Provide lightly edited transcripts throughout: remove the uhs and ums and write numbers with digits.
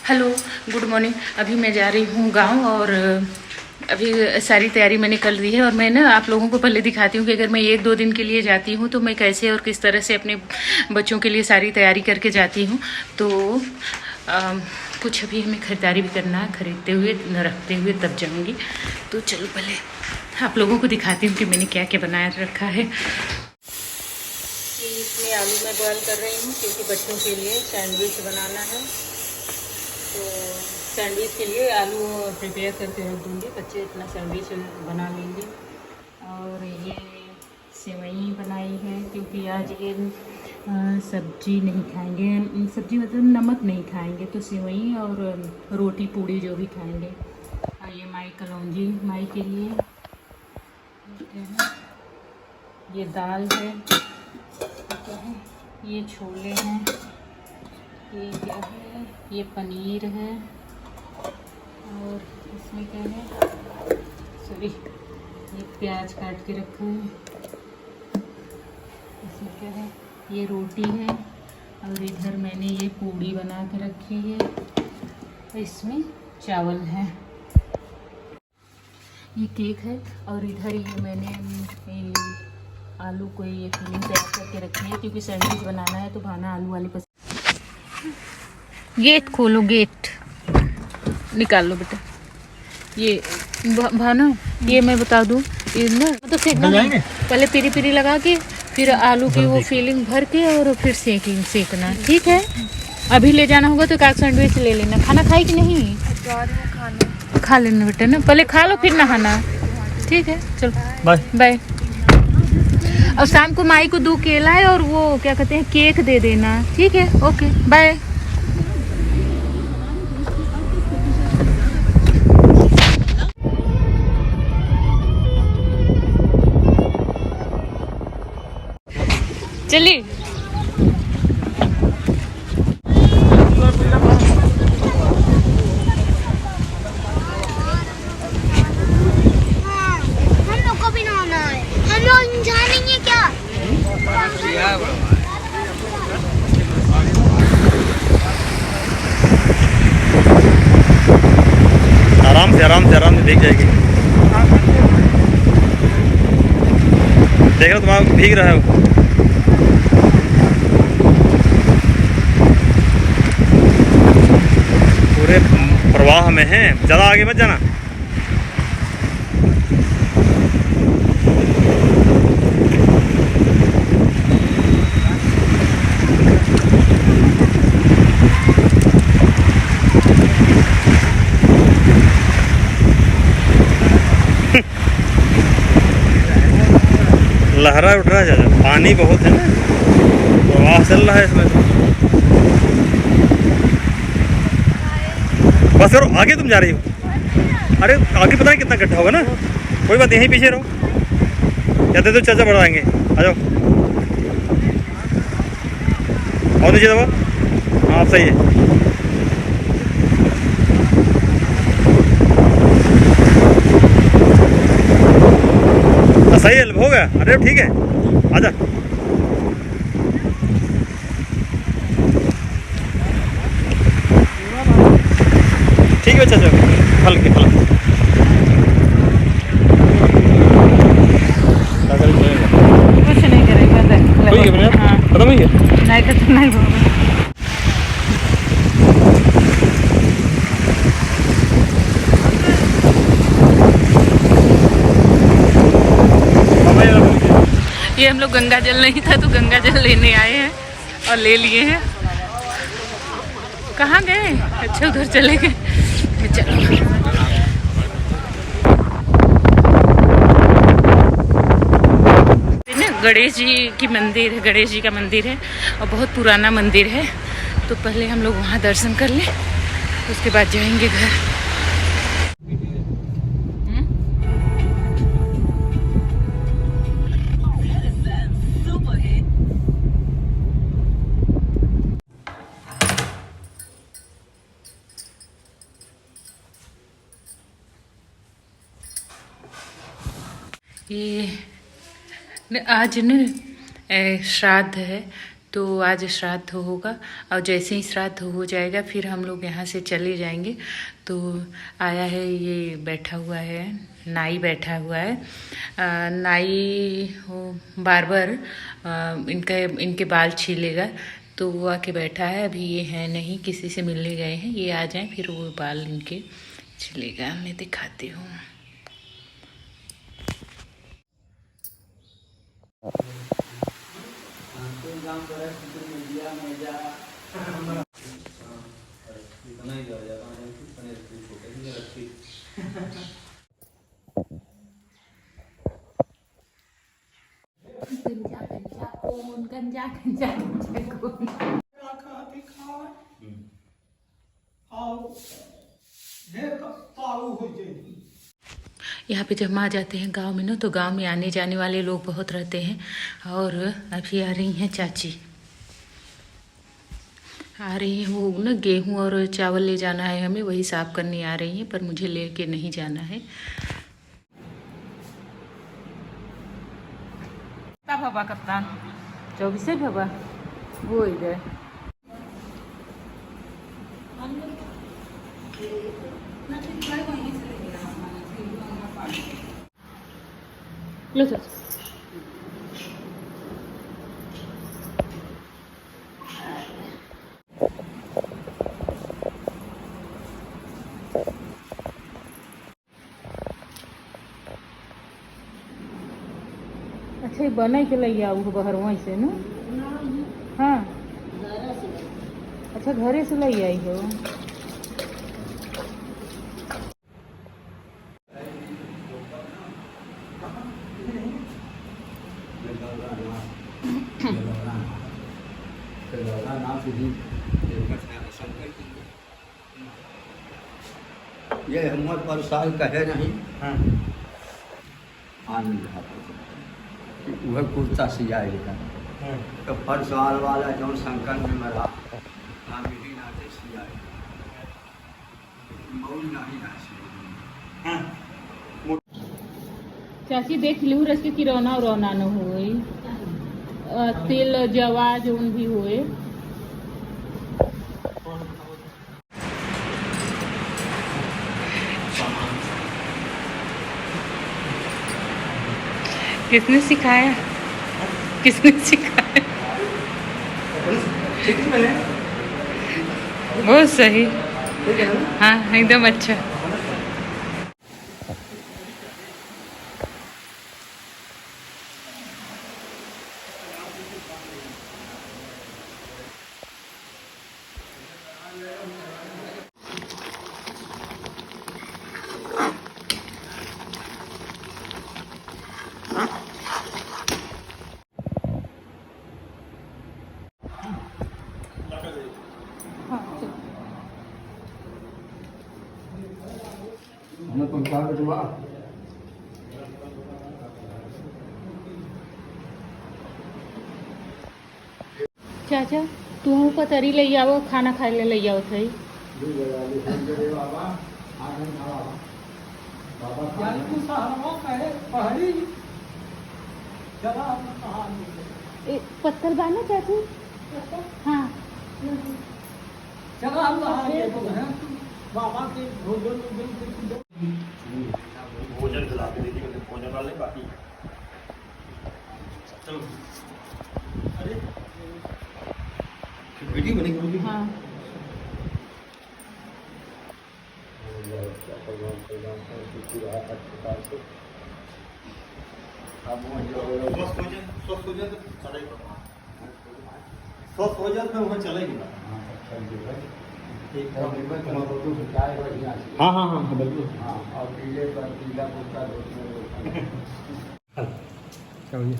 Hello, good morning. अभी मैं जा रही हूँ गांव और अभी सारी तैयारी मैंने कर ली है। और मैं ना आप लोगों को पहले दिखाती हूँ कि अगर मैं 1-2 दिन के लिए जाती हूँ तो मैं कैसे और किस तरह से अपने बच्चों के लिए सारी तैयारी करके जाती हूँ। तो कुछ अभी हमें ख़रीदारी भी करना है, ख़रीदते हुए न रखते हुए तब जाऊँगी। तो चलो पहले आप लोगों को दिखाती हूँ कि मैंने क्या क्या बनाया रखा है। इसमें आलू मैं बॉयल कर रही हूँ क्योंकि बच्चों के लिए सैंडविच बनाना है। तो सैंडविच के लिए आलू प्रिपेयर करके रख दूँगी, बच्चे इतना सैंडविच बना लेंगे। और ये सेवई बनाई है क्योंकि आज ये सब्जी नहीं खाएंगे, सब्जी मतलब नमक नहीं खाएंगे, तो सेवई और रोटी पूड़ी जो भी खाएंगे। और ये माई कलौंजी माई के लिए, ये दाल है, क्या है, ये छोले हैं, ये क्या है, ये पनीर है, और इसमें क्या है, सॉरी, ये प्याज काट के रखा है, इसमें क्या है, ये रोटी है, और इधर मैंने ये पूड़ी बना के रखी है, और इसमें चावल है, ये केक है, और इधर ये मैंने आलू को ये फिलिंग तैयार करके रखी है क्योंकि सैंडविच बनाना है तो भाना आलू वाली पसंद। गेट खोलो, गेट निकाल लो बेटा। ये भाना, ये मैं बता दूँ, ये ना तो सेकना पहले पिरी पिरी लगा के फिर आलू की वो फिलिंग भर के और फिर सेकना, ठीक है। अभी ले जाना होगा तो एक सैंडविच ले लेना। खाना खाई कि नहीं? खा लेना बेटा ना, पहले खा लो फिर नहाना, ठीक है। चलो बाय बाय। और शाम को माई को 2 केला है और वो क्या कहते हैं केक दे देना, ठीक है। Okay bye. चलिए आराम से भीग जाएगी। देख रहे हो तुम भीग रहे हो। पूरे प्रवाह में है, ज़्यादा आगे मत जाना। लहरा उठ रहा है ज़्यादा, पानी बहुत है ना, प्रवाह चल रहा है इसमें। बस करो, आगे तुम जा रही हो। अरे आगे पता नहीं कितना गड्ढा होगा ना, कोई बात, यहीं पीछे रहो। या तो चाचा बढ़ाएंगे, आ जाओ। और नीचे दबा, हाँ आप सही है। सही है, हो गया। अरे ठीक है, आजा। ठीक है चाचा, फल के फल कुछ नहीं करेगा, हाँ खत्म ही है, नहीं खत्म नहीं होगा। ये हम लोग गंगा जल नहीं था तो गंगा जल लेने आए हैं और ले लिए हैं। कहाँ गए? अच्छा उधर चले गए। चलो गणेश जी की मंदिर है, गणेश जी का मंदिर है और बहुत पुराना मंदिर है। तो पहले हम लोग वहाँ दर्शन कर लें, उसके बाद जाएंगे घर। ये आज न श्राद्ध है तो आज श्राद्ध होगा और जैसे ही श्राद्ध हो जाएगा फिर हम लोग यहाँ से चले जाएंगे। तो आया है, ये बैठा हुआ है, नाई बैठा हुआ है। नाई बार्बर इनके बाल छीलेगा, तो वो आके बैठा है। अभी ये है नहीं, किसी से मिलने गए हैं, ये आ जाएं फिर वो बाल इनके छीलेगा। मैं दिखाती हूँ। यहाँ पे जब हम आ जाते हैं गांव में ना, तो गांव में आने जाने वाले लोग बहुत रहते हैं। और अभी आ रही हैं चाची, आ रही हैं वो ना गेहूं और चावल ले जाना है हमें, वही साफ करने आ रही हैं, पर मुझे लेके नहीं जाना है। बाबा कप्तान 24 है बाबा, वो इधर लो सर। अच्छा, ये बना के ले आऊ बाहर वहीं से ना? हाँ, अच्छा घरे से ले आई हो। ये हिम्मत पर साल कहे नहीं। हाँ। आनंद वह कुर्ता सियाएगा हाँ। तो हर साल वाला जो संकट में मरा नाते सियाए मौज नहीं ना हाँ। चाची देख लू रस के किरौना उरौना न होई, तेल जवा जोन भी होए। किसने सिखाया? किसने सिखाया? बहुत सही, हाँ एकदम अच्छा। हमें पंखा जुआ चाचा तू पतरी ले आओ, खाना खाए ले आओ थई। पत्थर बाना चाची, हाँ भोजन खिला के देखिए, भोजन वाले बाकी। चलो, अरे वीडियो बनेगी। हाँ स्वस्थ हो जाए तो वहाँ चलेगी। हाँ हाँ हाँ बिल्कुल। और पीले पर पीला कुर्ता चलिए।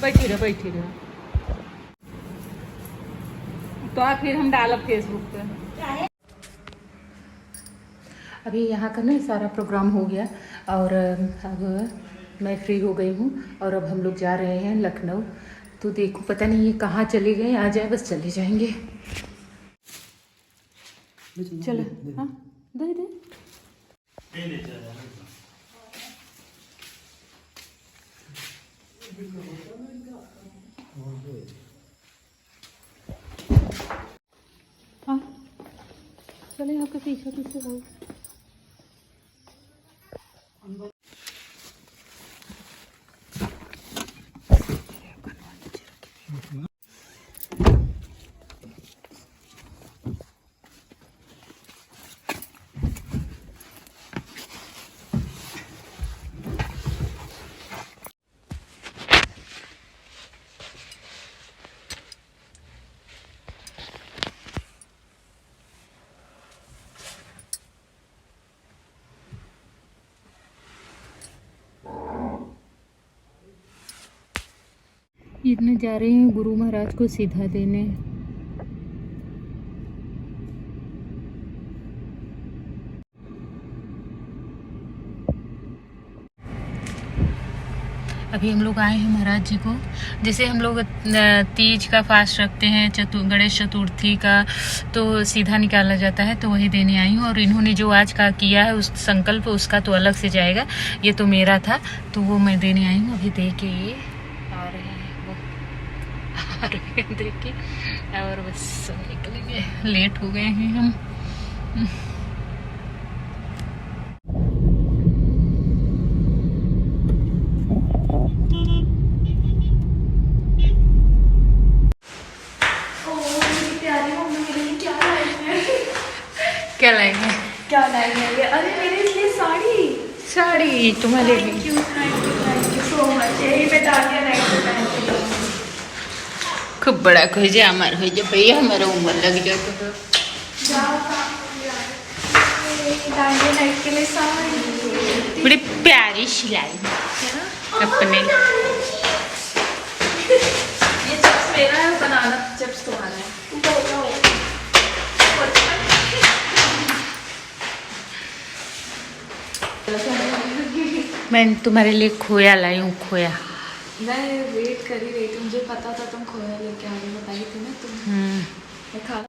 बैठी रहो। तो फिर हम डालब फेसबुक पे। अभी यहाँ का ना सारा प्रोग्राम हो गया और अब मैं फ्री हो गई हूँ और अब हम लोग जा रहे हैं लखनऊ। तो देखो पता नहीं ये कहाँ चले गए, आ जाए बस चले जाएंगे। चलो हाँ दे हाँ चले आपके पीछे पीछे हो। इतने जा रहे हैं गुरु महाराज को सीधा देने। अभी हम लोग आए हैं महाराज जी को। जैसे हम लोग तीज का फास्ट रखते हैं, गणेश चतुर्थी का, तो सीधा निकाला जाता है, तो वही देने आई हूँ। और इन्होंने जो आज का किया है उस संकल्प, उसका तो अलग से जाएगा, ये तो मेरा था, तो वो मैं देने आई हूँ। अभी दे के ये आ रहे हैं वो आ रहे हैं दे के, और बस निकलेंगे। लेट हो गए हैं हम। क्या लाएंगे? क्या लाएंगे ये? अरे मेरे लिए साड़ी। साड़ी तुम्हारे लिए। Thank you so much. यही मैं डालिया नाइट में पहनती हूँ। खूब बड़ा खोजे हमार हो जाए भैया, हमारा उम्र लग जाए तो डालिया नाइट के लिए साड़ी बड़ी प्यारी सिलाई अपने। ये चिप्स मेरा है, बनाना चिप्स तुम्हारा है। मैं तुम्हारे लिए खोया लाई हूँ, खोया। मैं वेट कर ही रही थी, मुझे पता था तुम खोया लेके आगे बताई थी ना तुम। मैं खा